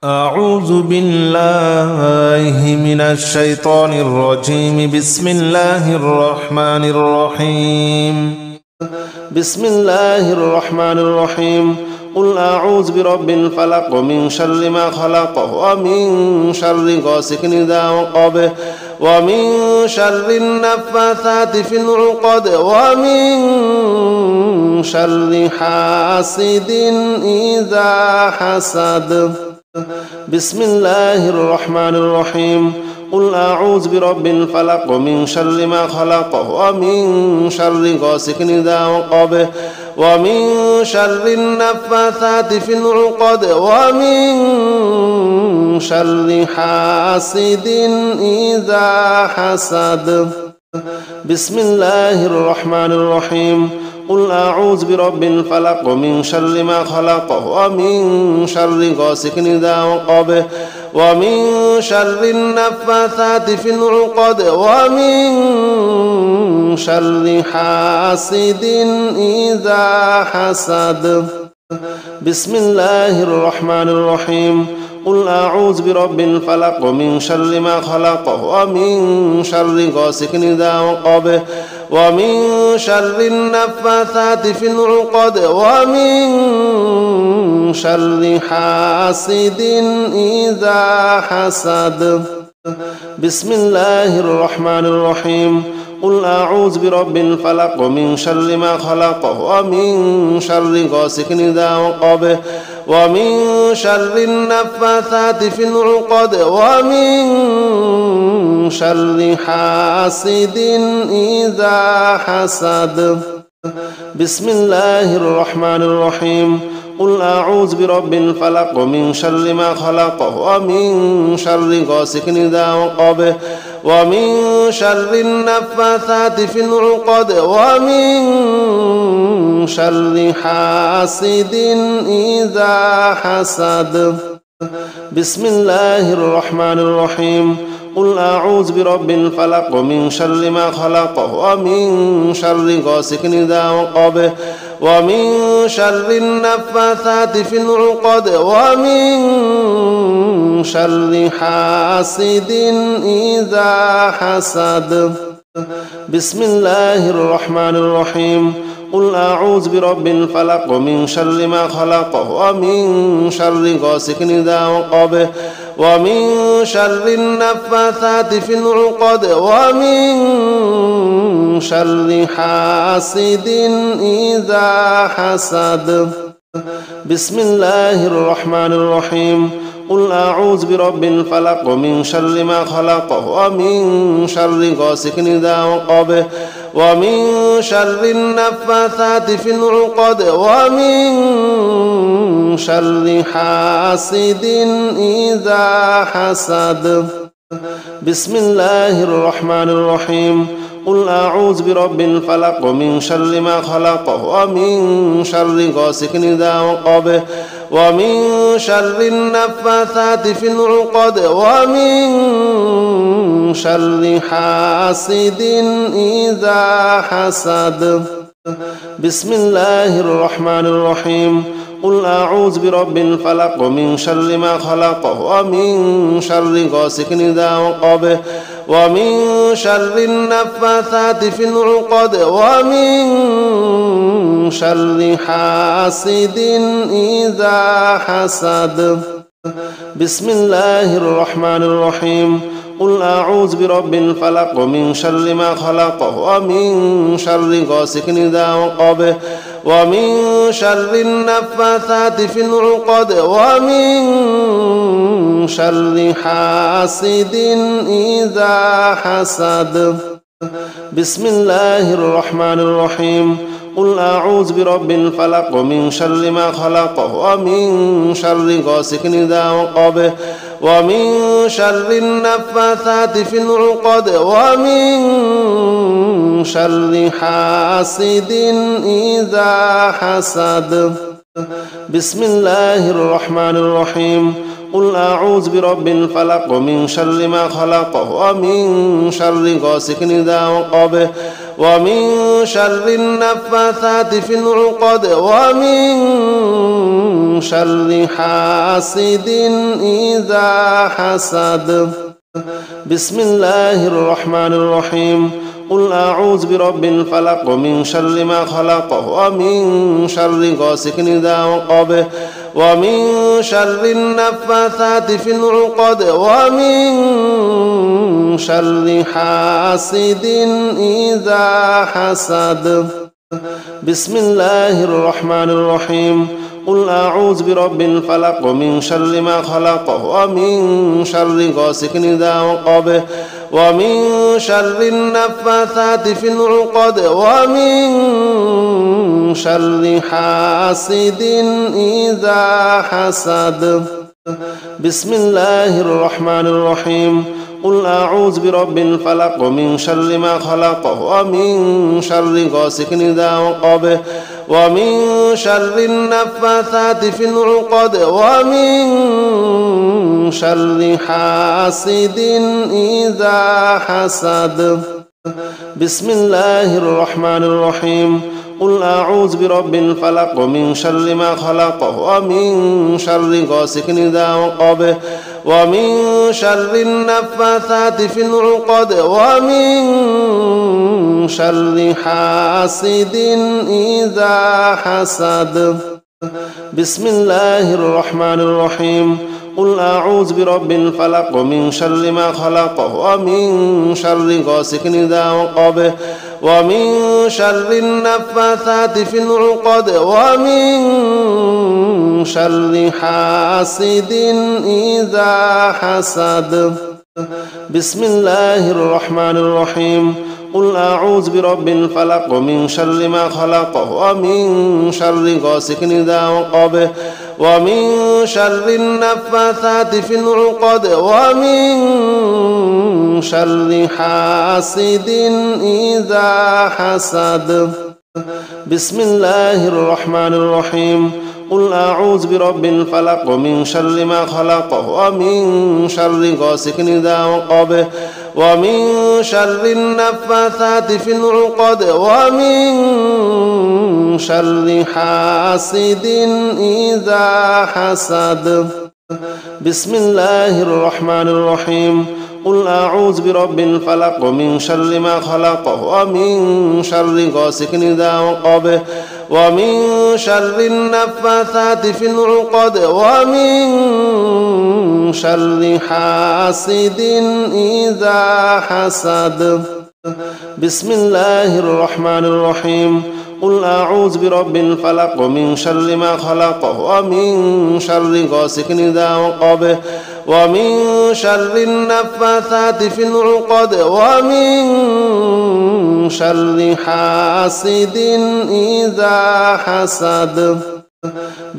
أعوذ بالله من الشيطان الرجيم. بسم الله الرحمن الرحيم. بسم الله الرحمن الرحيم. قل أعوذ برب الفلق من شر ما خلق ومن شر غاسق إذا وقب ومن شر النفاثات في العقد ومن شر حاسد إذا حسد. بسم الله الرحمن الرحيم. قل أعوذ برب الفلق من شر ما خلق ومن شر غاسق إذا وقب ومن شر النفاثات في العقد ومن شر حاسد إذا حسد. بسم الله الرحمن الرحيم. قل أعوذ برب الفلق من شر ما خلق ومن شر غاسق إذا وقب ومن شر النفاثات في العقد ومن شر حاسد إذا حسد. بسم الله الرحمن الرحيم. قل أعوذ برب الفلق من شر ما خلق ومن شر غاسق إذا وقب ومن شر النفاثات في العقد ومن شر حاسد إذا حسد. بسم الله الرحمن الرحيم. قل أعوذ برب الفلق من شر ما خلق ومن شر غاسق إذا وقب ومن شر النفاثات في العقد ومن شر حاسد إذا حسد. بسم الله الرحمن الرحيم. قل أعوذ برب الفلق من شر ما خلق ومن شر غاسق إذا وقب ومن شر النفاثات في العقد ومن شر حاسد إذا حسد. بسم الله الرحمن الرحيم. قل أعوذ برب الفلق من شر ما خلق ومن شر غاسق إذا وقب ومن شر النفاثات في العقد ومن شر حاسد إذا حسد. بسم الله الرحمن الرحيم. قل أعوذ برب الفلق من شر ما خلق ومن شر غاسق إذا وقب ومن شر النفاثات في العقد ومن شر حاسد إذا حسد. بسم الله الرحمن الرحيم. قل أعوذ برب الفلق من شر ما خلق ومن شر غاسق إذا وقب ومن شر النفاثات في العقد ومن شر حاسد إذا حسد. بسم الله الرحمن الرحيم. قل أعوذ برب الفلق من شر ما خلق ومن شر غاسق إذا وقب ومن شر النفاثات في العقد ومن شر حاسد إذا حسد. بسم الله الرحمن الرحيم. قل أعوذ برب الفلق من شر ما خلق ومن شر غاسق إذا وقب ومن شر النفاثات في العقد ومن شر حاسد إذا حسد. بسم الله الرحمن الرحيم. قل أعوذ برب الفلق من شر ما خلق ومن شر غاسق إذا وقب ومن شر النفاثات في العقد ومن شر حاسد إذا حسد. بسم الله الرحمن الرحيم. قل أعوذ برب الفلق من شر ما خلق ومن شر غاسق إذا وقب ومن شر النفاثات في العقد ومن شر حاسد إذا حسد. بسم الله الرحمن الرحيم. قل أعوذ برب الفلق من شر ما خلق ومن شر غاسق إذا وقب ومن شر النفاثات في العقد ومن شر حاسد إذا حسد بسم الله الرحمن الرحيم قل أعوذ برب الفلق من شر ما خلق ومن شر غاسق إذا وقب ومن شر النفاثات في العقد ومن شر حاسد إذا حسد بسم الله الرحمن الرحيم قل أعوذ برب الفلق من شر ما خلق ومن شر غاسق إذا وقب ومن شر النفاثات في العقد ومن شر حاسد إذا حسد بسم الله الرحمن الرحيم قل أعوذ برب الفلق من شر ما خلق ومن شر غاسق إذا وقب ومن شر النفاثات في العقد ومن شر حاسد إذا حسد بسم الله الرحمن الرحيم قل أعوذ برب الفلق من شر ما خلق ومن شر غاسق إذا وقب ومن شر النفاثات في العقد ومن شر حاسد إذا حسد بسم الله الرحمن الرحيم قل أعوذ برب الفلق من شر ما خلق ومن شر غاسق إذا وقب ومن شر النفاثات في العقد ومن شر حاسد إذا حسد بسم الله الرحمن الرحيم قل أعوذ برب الفلق من شر ما خلق ومن شر غاسق إذا وقب ومن شر النفاثات في العقد ومن شر حاسد إذا حسد بسم الله الرحمن الرحيم قل أعوذ برب الفلق من شر ما خلق ومن شر غاسق إذا وقب ومن شر النفاثات في العقد ومن شر حاسد إذا حسد بسم الله الرحمن الرحيم قل أعوذ برب الفلق من شر ما خلق ومن شر غاسق إذا وقب ومن شر النفاثات في العقد ومن شر حاسد إذا حسد بسم الله الرحمن الرحيم قل أعوذ برب الفلق من شر ما خلق ومن شر غاسق إذا وقب ومن شر النفاثات في العقد ومن شر حاسد إذا حسد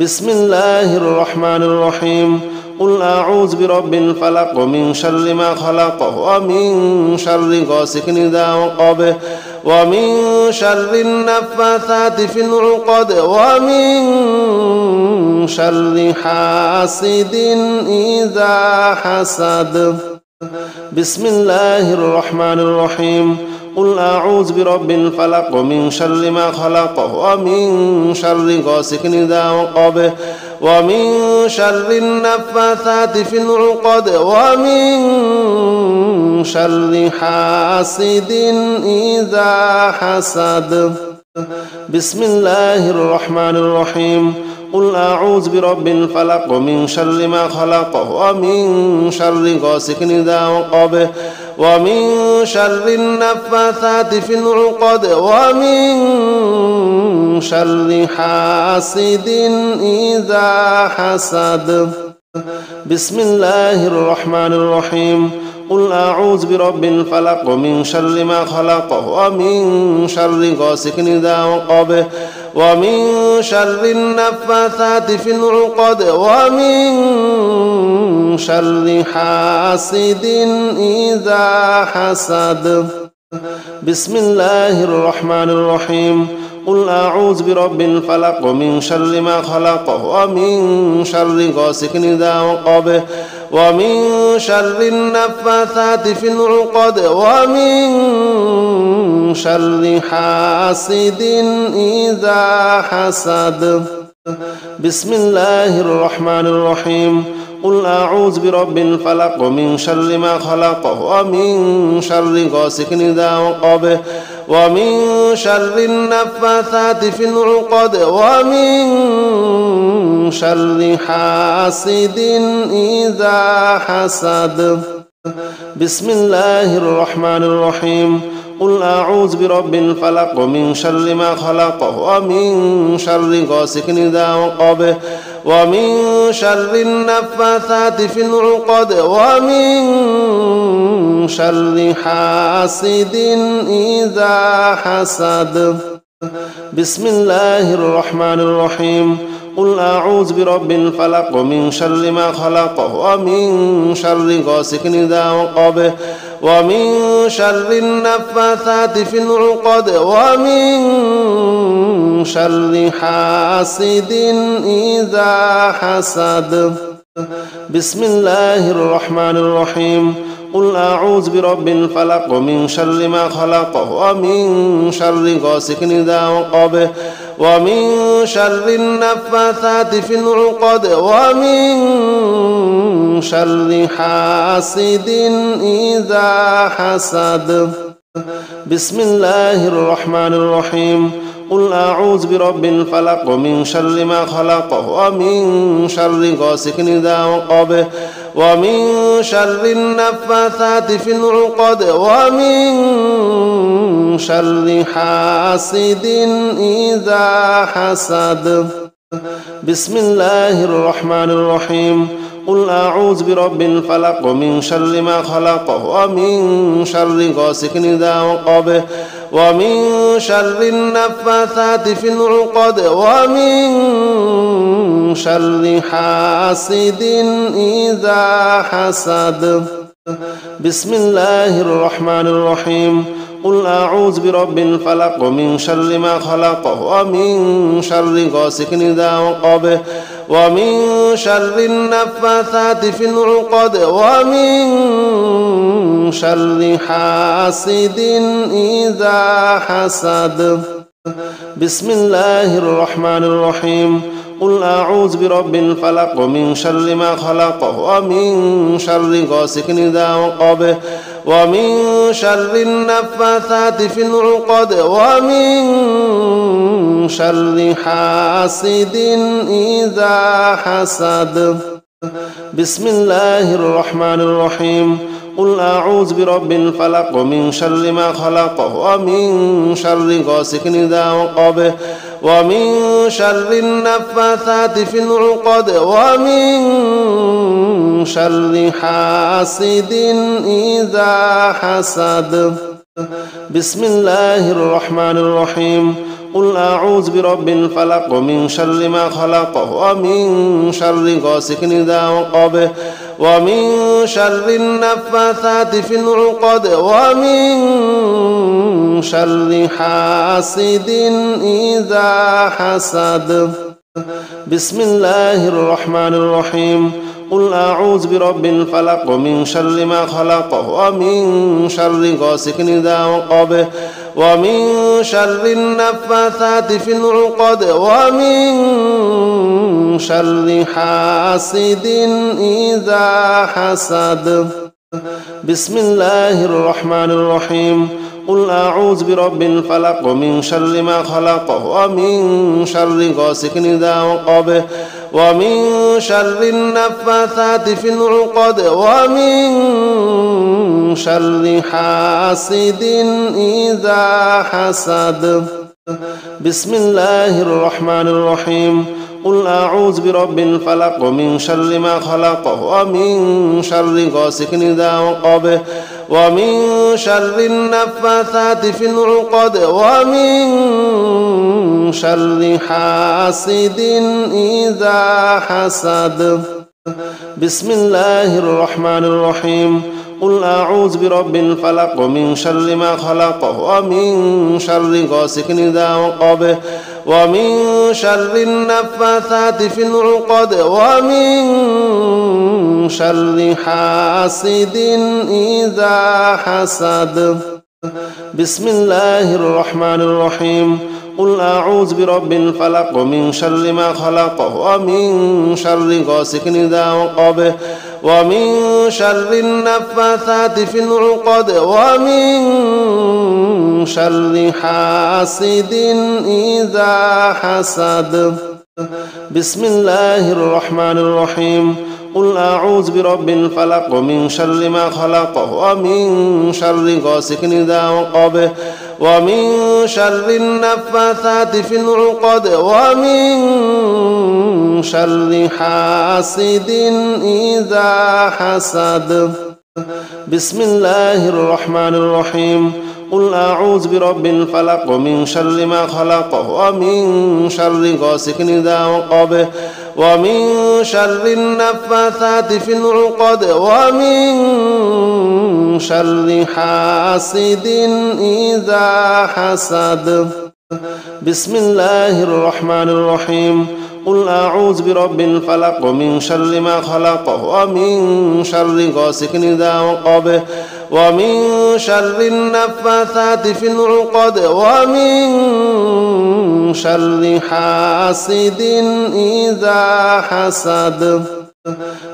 بسم الله الرحمن الرحيم قل أعوذ برب الفلق من شر ما خلق ومن شر غاسق إذا وقب ومن شر النفاثات في العقد ومن شر حاسد إذا حسد بسم الله الرحمن الرحيم قل أعوذ برب الفلق من شر ما خلق ومن شر غاسق إذا وقب ومن شر النفاثات في العقد ومن شر حاسد إذا حسد بسم الله الرحمن الرحيم قل أعوذ برب الفلق من شر ما خلق ومن شر غاسق إذا وقب ومن شر النفاثات في العقد ومن شر حاسد إذا حسد بسم الله الرحمن الرحيم قل أعوذ برب الفلق من شر ما خلق ومن شر غاسق إذا وقب ومن شر النفاثات في العقد ومن شر حاسد إذا حسد بسم الله الرحمن الرحيم قل أعوذ برب الفلق من شر ما خلق ومن شر غاسق إذا وقب ومن شر النفاثات في العقد ومن شر حاسد إذا حسد بسم الله الرحمن الرحيم قل أعوذ برب الفلق من شر ما خلق ومن شر غاسق إذا وقب ومن شر النفاثات في العقد ومن شر حاسد إذا حسد بسم الله الرحمن الرحيم قل أعوذ برب الفلق من شر ما خلق ومن شر غاسق إذا وقب ومن شر النفاثات في العقد ومن شر حاسد إذا حسد بسم الله الرحمن الرحيم قل أعوذ برب الفلق من شر ما خلق ومن شر غاسق إذا وقب ومن شر النفاثات في العقد ومن شر حاسد إذا حسد بسم الله الرحمن الرحيم قل أعوذ برب الفلق من شر ما خلق ومن شر غاسق إذا وقب ومن شر النفاثات في العقد ومن شر حاسد إذا حسد بسم الله الرحمن الرحيم قل أعوذ برب الفلق من شر ما خلق ومن شر غاسق إذا وقب ومن شر النفاثات في العقد ومن شر حاسد إذا حسد بسم الله الرحمن الرحيم قل أعوذ برب الفلق من شر ما خلق ومن شر غاسق إذا وقب ومن شر النفاثات في العقد ومن شر حاسد إذا حسد بسم الله الرحمن الرحيم قل أعوذ برب الفلق من شر ما خلق ومن شر غاسق إذا وقب ومن شر النفاثات في العقد ومن شر حاسد إذا حسد بسم الله الرحمن الرحيم قل أعوذ برب الفلق من شر ما خلق ومن شر غاسق إذا وقب ومن شر النفاثات في العقد ومن شر حاسد إذا حسد بسم الله الرحمن الرحيم قل أعوذ برب الفلق من شر ما خلق ومن شر غاسق إذا وقب ومن شر النفاثات في العقد ومن شر حاسد إذا حسد بسم الله الرحمن الرحيم قل أعوذ برب الفلق من شر ما خلق ومن شر غاسق إذا وقب ومن شر النفاثات في العقد ومن شر حاسد إذا حسد بسم الله الرحمن الرحيم قل أعوذ برب الفلق من شر ما خلق ومن شر غاسق إذا وقب ومن شر النفاثات في العقد ومن شر حاسد إذا حسد بسم الله الرحمن الرحيم قل أعوذ برب الفلق من شر ما خلق ومن شر غاسق إذا وقب ومن شر النفاثات في العقد ومن شر حاسد إذا حسد بسم الله الرحمن الرحيم قل أعوذ برب الفلق من شر ما خلق ومن شر غاسق إذا وقب ومن شر النفاثات في العقد ومن شر حاسد إذا حسد بسم الله الرحمن الرحيم قل أعوذ برب الفلق من شر ما خلق ومن شر غاسق إذا وقب ومن شر النفاثات في العقد ومن شر حاسد إذا حسد بسم الله الرحمن الرحيم قل أعوذ برب الفلق من شر ما خلق ومن شر غاسق إذا وقب ومن شر النفاثات في العقد ومن شر حاسد إذا حسد. بسم الله الرحمن الرحيم. قل أعوذ برب الفلق من شر ما خلق ومن شر غاسق إذا وقب ومن شر النفاثات في العقد ومن شر حاسد إذا حسد. بسم الله الرحمن الرحيم. قل أعوذ برب الفلق من شر ما خلق ومن شر غاسق إذا وقب ومن شر النفاثات في العقد ومن شر حاسد إذا حسد. بسم الله الرحمن الرحيم. قل أعوذ برب الفلق من شر ما خلق ومن شر غاسق إذا وقب ومن شر النفاثات في العقد ومن شر حاسد إذا حسد.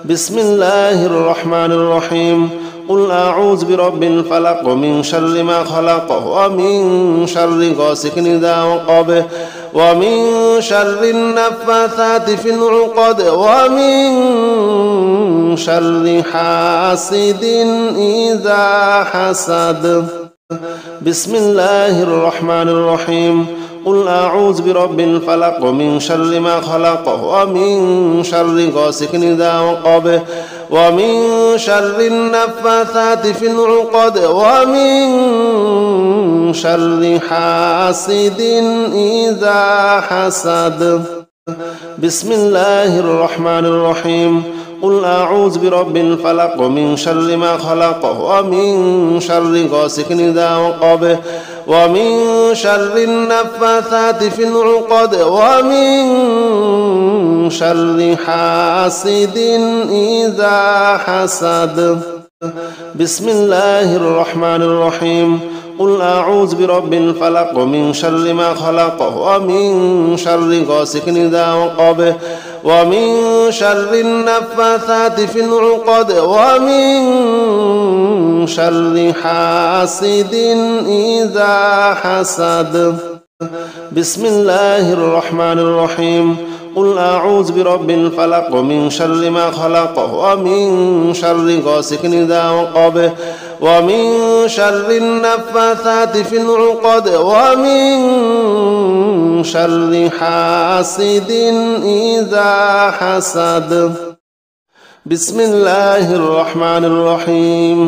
بسم الله الرحمن الرحيم. قل أعوذ برب الفلق من شر ما خلق ومن شر غاسق إذا وقب ومن شر النفاثات في العقد ومن شر حاسد إذا حسد. بسم الله الرحمن الرحيم. قل أعوذ برب الفلق من شر ما خلق ومن شر غاسق إذا وقب ومن شر النفاثات في العقد ومن شر حاسد إذا حسد. بسم الله الرحمن الرحيم. قل أعوذ برب الفلق من شر ما خلق ومن شر غاسق إذا وقب ومن شر النفاثات في العقد ومن شر حاسد إذا حسد. بسم الله الرحمن الرحيم. قل أعوذ برب الفلق من شر ما خلق ومن شر غاسق إذا وقب ومن شر النفاثات في العقد ومن شر حاسد إذا حسد. بسم الله الرحمن الرحيم. قل أعوذ برب الفلق من شر ما خلق ومن شر غاسق إذا وقب ومن شر النفاثات في العقد ومن شر حاسد إذا حسد. بسم الله الرحمن الرحيم.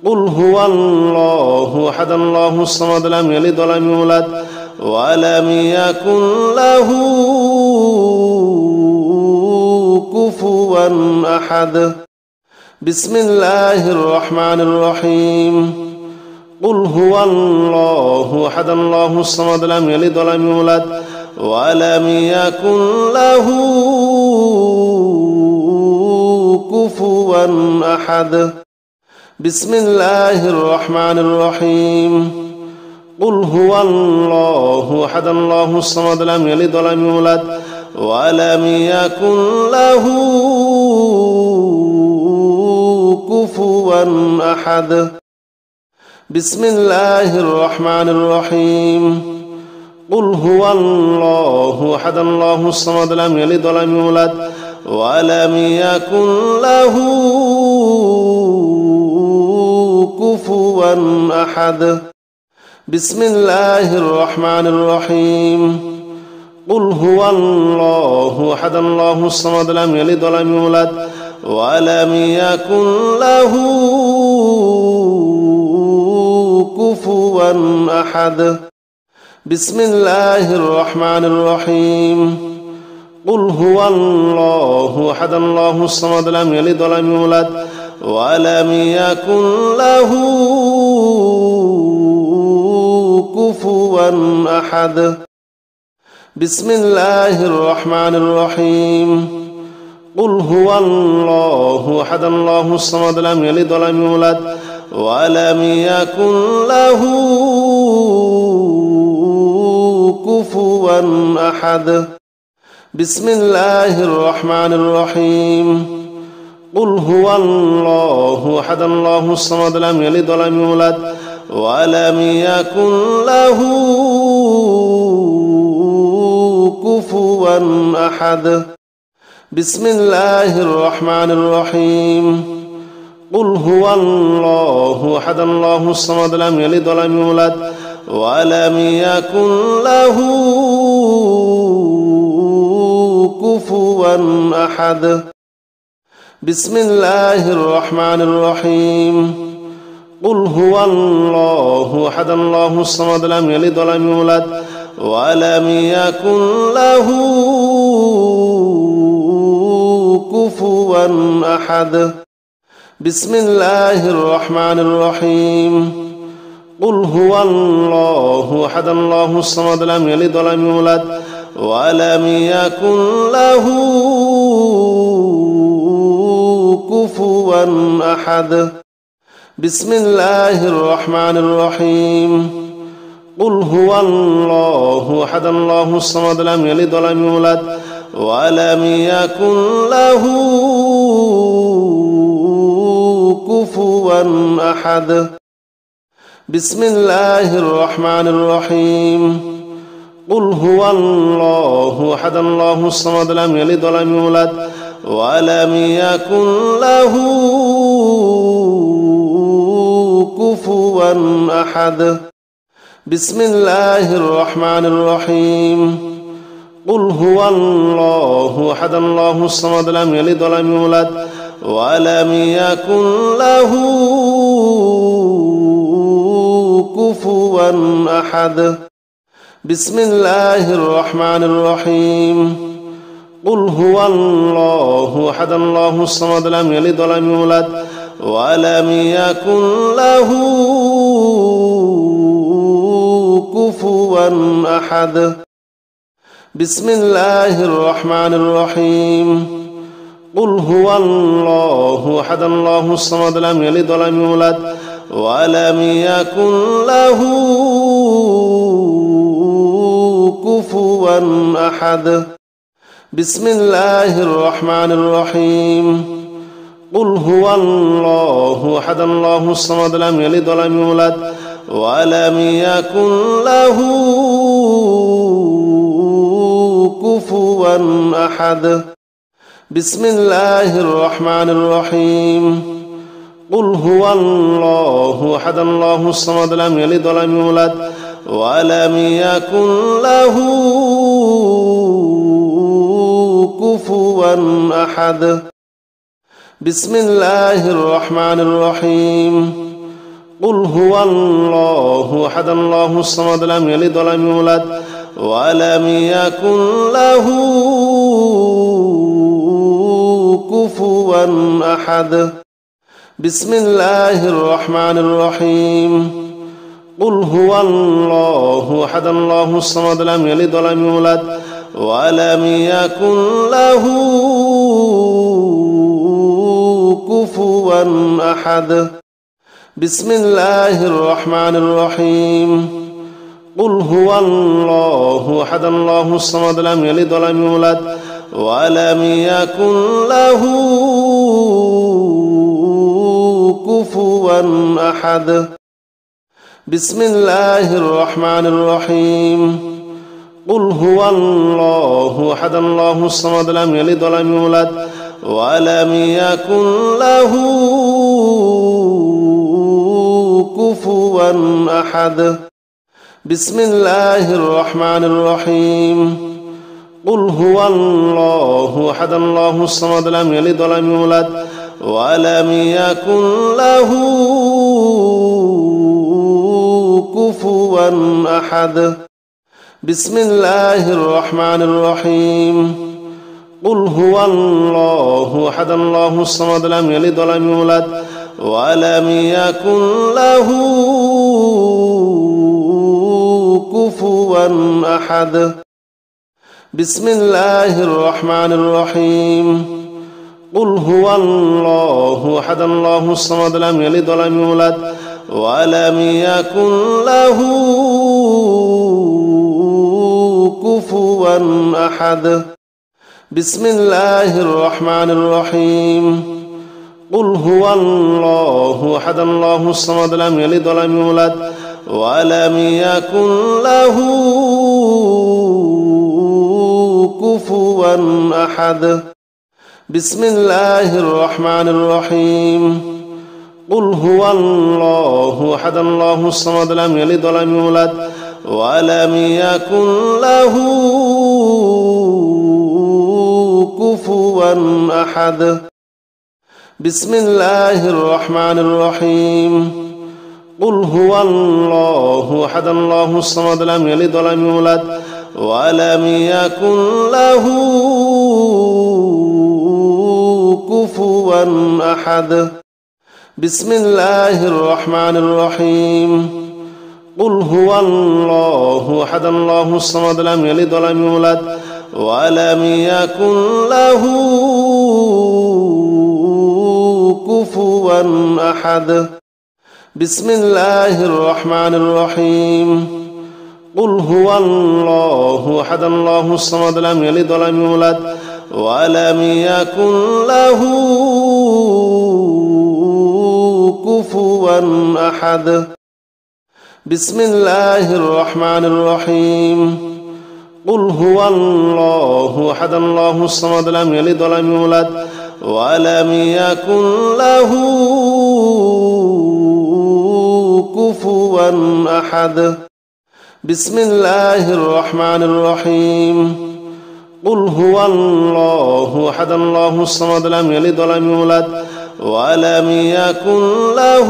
قل هو الله أحد الله الصمد لم يلد ولم يولد ولم يكن له كفوا أحد. بسم الله الرحمن الرحيم. قل هو الله أحد الله الصمد لم يلد ولم يولد ولم يكن له كفوا أحد. بسم الله الرحمن الرحيم. قل هو الله أحد الله الصمد لم يلد ولم يولد ولم يكن له كفوا أحد. بسم الله الرحمن الرحيم. قل هو الله أحد الله الصمد لم يلد ولم يولد ولم يكن له كفوا أحد. بسم الله الرحمن الرحيم. قل هو الله أحد الله الصمد لم يلد ولم يولد ولم يكن له كفوا أحد. بسم الله الرحمن الرحيم. قل هو الله أحد الله الصمد لم يلد ولم يولد ولم يكن له كفوا أحد. بسم الله الرحمن الرحيم. قل هو الله أحد الله الصمد لم يلد ولم يولد ولم يكن له كفوا أحد بسم الله الرحمن الرحيم قل هو الله أحد الله الصمد لم يلد ولم يولد ولم يكن له كفوا أحد بسم الله الرحمن الرحيم قل هو الله أحد الله الصمد لم يلد ولم يولد ولم يكن له كفوا أحد بسم الله الرحمن الرحيم قل هو الله أحد الله الصمد لم يلد ولم يولد ولم يكن له كفوا أحد بسم الله الرحمن الرحيم قل هو الله أحد الله الصمد لم يلد ولم يولد ولم يكن له كفوا أحد بسم الله الرحمن الرحيم قل هو الله أحد الله الصمد لم يلد ولم يولد ولم يكن له كفوا أحد بسم الله الرحمن الرحيم قل هو الله أحد الله الصمد لم يلد ولم يولد ولم يكن له كفوا أحد بسم الله الرحمن الرحيم قل هو الله أحد الله الصمد لم يلد ولم يولد ولم يكن له كفوا أحد بسم الله الرحمن الرحيم قل هو الله أحد الله الصمد لم يلد ولم يولد ولم يكن له كفوا أحد بسم الله الرحمن الرحيم قل هو الله أحد الله الصمد لم يلد ولم يولد ولم يكن له كفوا أحد بسم الله الرحمن الرحيم قل هو الله أحد الله الصمد لم يلد ولم يولد ولم يكن له كفوا أحد بسم الله الرحمن الرحيم قل هو الله أحد الله الصمد لم يلد ولم يولد ولم يكن له كفوا أحد بسم الله الرحمن الرحيم قل هو الله أحد الله الصمد لم يلد ولم يولد ولم يكن له كفوا أحد بسم الله الرحمن الرحيم قل هو الله أحد الله الصمد لم يلد ولم يولد ولم يكن له كفوا أحد بسم الله الرحمن الرحيم قل هو الله أحد الله الصمد لم يلد ولم يولد ولم يكن له كفوا أحد بسم الله الرحمن الرحيم قل هو الله أحد الله الصمد لم يلد ولم يولد ولم يكن له كفوا أحد بسم الله الرحمن الرحيم قل هو الله أحد الله الصمد لم يلد ولم يولد ولم يكن له كفوا أحد بسم الله الرحمن الرحيم قل هو الله أحد الله الصمد لم يلد ولم يولد ولم يكن له كفوا أحد بسم الله الرحمن الرحيم قل هو الله أحد الله الصمد لم يلد ولم يولد ولم يكن له كفوا أحد بسم الله الرحمن الرحيم قل هو الله أحد الله الصمد لم يلد ولم يولد ولم يكن له كفوا أحد بسم الله الرحمن الرحيم قل هو الله أحد الله الصمد لم يلد ولم يولد ولم يكن له كفوا أحد بسم الله الرحمن الرحيم قل هو الله أحد الله الصمد لم يلد ولم يولد ولم يكن له كفوا أحد بسم الله الرحمن الرحيم قل هو الله أحد الله الصمد لم يلد ولم يولد ولم يكن له كفوا أحد بسم الله الرحمن الرحيم قل هو الله أحد الله الصمد لم يلد ولم يولد ولم يكن له كفوا أحد بسم الله الرحمن الرحيم قل هو الله أحد الله الصمد لم يلد ولم يولد ولم يكن له كفوا أحد بسم الله الرحمن الرحيم قل هو الله أحد الله الصمد لم يلد ولم يولد ولم يكن له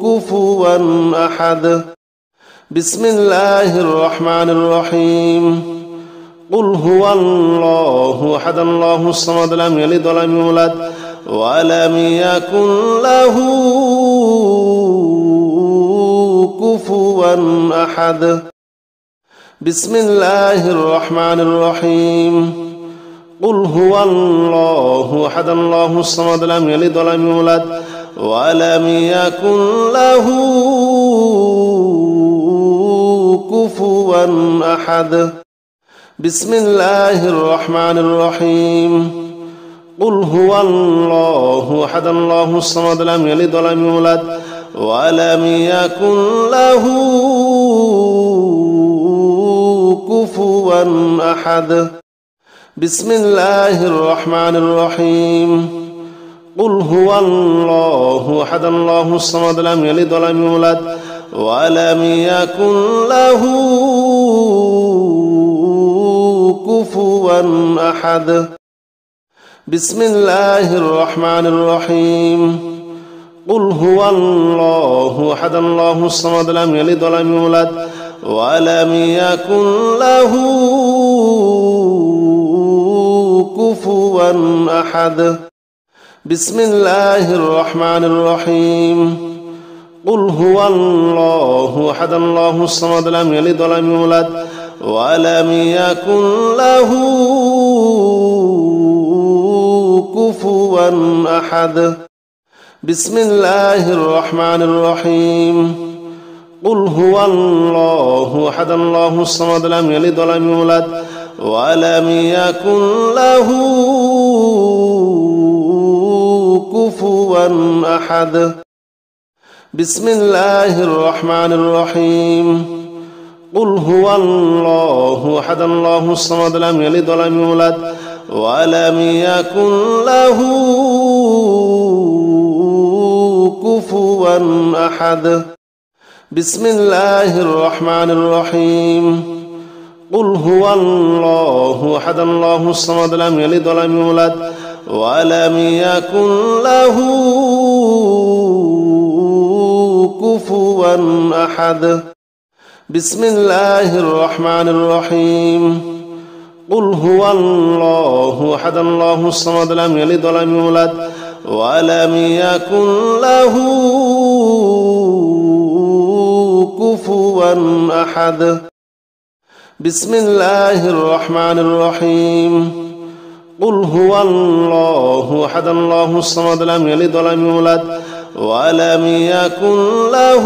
كفوا أحد بسم الله الرحمن الرحيم قل هو الله أحد الله الصمد لم يلد ولم يولد ولم يكن له كفوا أحد بسم الله الرحمن الرحيم قل هو الله أحد الله الصمد لم يلد ولم يولد ولم يكن له كفوا أحد بسم الله الرحمن الرحيم قل هو الله أحد الله الصمد لم يلد ولم يولد ولم يكن له كفوا أحد بسم الله الرحمن الرحيم قل هو الله أحد الله الصمد لم يلد ولم يولد ولم يكن له كفوا أحد بسم الله الرحمن الرحيم قل هو الله أحد الله الصمد لم يلد ولم يولد ولم يكن له كفوا أحد بسم الله الرحمن الرحيم قل هو الله أحد الله الصمد لم يلد ولم يولد ولم يكن له كفوا أحد بسم الله الرحمن الرحيم قل هو الله أحد الله الصمد لم يلد ولم يولد ولم يكن له كفوا أحد بسم الله الرحمن الرحيم قل هو الله أحد الله الصمد لم يلد ولم يولد ولم يكن له كفوا أحد بسم الله الرحمن الرحيم قل هو الله أحد الله الصمد لم يلد ولم يولد ولم يكن له كفوا أحد بسم الله الرحمن الرحيم قل هو الله أحد الله الصمد لم يلد ولم يولد ولم يكن له كفوا أحد بسم الله الرحمن الرحيم قل هو الله أحد الله الصمد لم يلد ولم يولد ولم يكن له